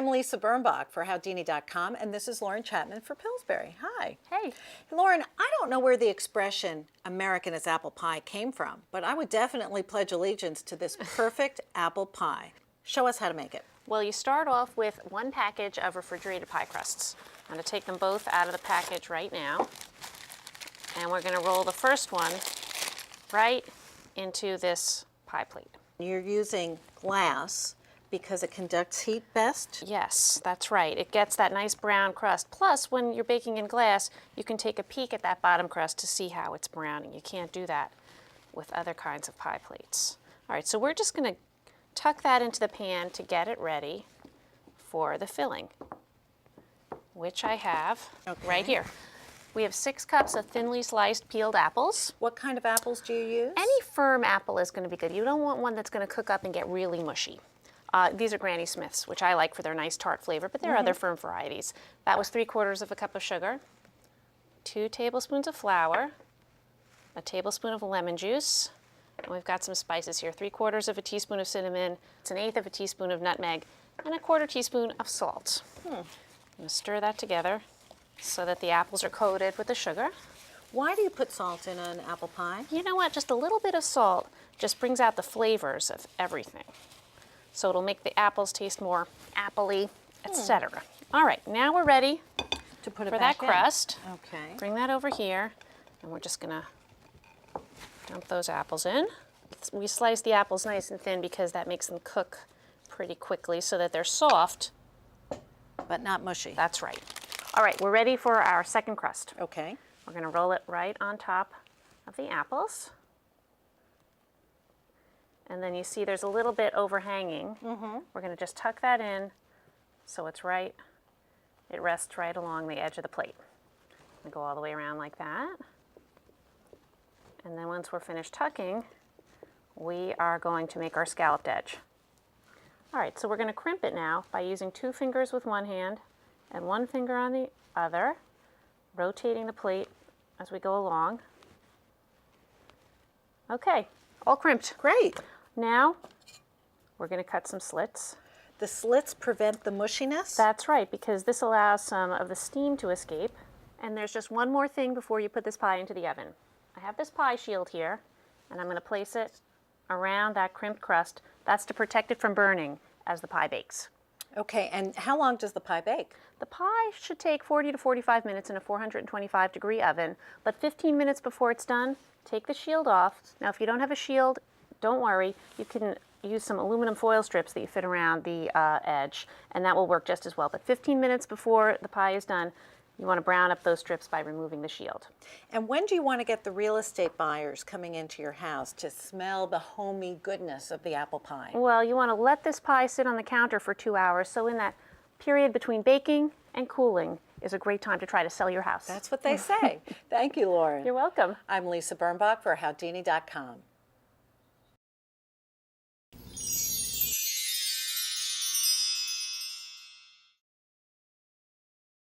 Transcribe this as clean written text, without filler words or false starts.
I'm Lisa Birnbach for Howdini.com, and this is Lauren Chapman for Pillsbury. Hi. Hey. Lauren, I don't know where the expression American as apple pie came from, but I would definitely pledge allegiance to this perfect apple pie. Show us how to make it. Well, you start off with one package of refrigerated pie crusts. I'm going to take them both out of the package right now, and we're going to roll the first one right into this pie plate. You're using glass because it conducts heat best? Yes, that's right. It gets that nice brown crust. Plus, when you're baking in glass, you can take a peek at that bottom crust to see how it's browning. You can't do that with other kinds of pie plates. All right, so we're just going to tuck that into the pan to get it ready for the filling, which I have right here. We have 6 cups of thinly sliced peeled apples. What kind of apples do you use? Any firm apple is going to be good. You don't want one that's going to cook up and get really mushy. These are Granny Smiths, which I like for their nice tart flavor, but there are other firm varieties. That was 3/4 of a cup of sugar, 2 tablespoons of flour, a tablespoon of lemon juice, and we've got some spices here. 3/4 of a teaspoon of cinnamon, it's 1/8 of a teaspoon of nutmeg, and 1/4 teaspoon of salt. I'm going to stir that together so that the apples are coated with the sugar. Why do you put salt in an apple pie? You know what? Just a little bit of salt just brings out the flavors of everything. So it'll make the apples taste more appley, etc. All right, now we're ready To put it for back that crust. in. Okay. Bring that over here, and we're just gonna dump those apples in. We slice the apples nice and thin because that makes them cook pretty quickly so that they're soft. But not mushy. That's right. All right, we're ready for our second crust. Okay. We're gonna roll it right on top of the apples. And then you see there's a little bit overhanging. We're going to just tuck that in so it's right, it rests right along the edge of the plate. We go all the way around like that. And then once we're finished tucking, we are going to make our scalloped edge. All right, so we're going to crimp it now by using 2 fingers with one hand and 1 finger on the other, rotating the plate as we go along. Okay, all crimped. Great. Now, we're going to cut some slits. The slits prevent the mushiness? That's right, because this allows some of the steam to escape. And there's just one more thing before you put this pie into the oven. I have this pie shield here, and I'm going to place it around that crimped crust. That's to protect it from burning as the pie bakes. Okay, and how long does the pie bake? The pie should take 40 to 45 minutes in a 425-degree oven, but 15 minutes before it's done, take the shield off. Now, if you don't have a shield, don't worry, you can use some aluminum foil strips that you fit around the edge, and that will work just as well. But 15 minutes before the pie is done, you want to brown up those strips by removing the shield. And when do you want to get the real estate buyers coming into your house to smell the homey goodness of the apple pie? Well, you want to let this pie sit on the counter for 2 hours, so in that period between baking and cooling is a great time to try to sell your house. That's what they say. Thank you, Lauren. You're welcome. I'm Lisa Birnbach for Howdini.com.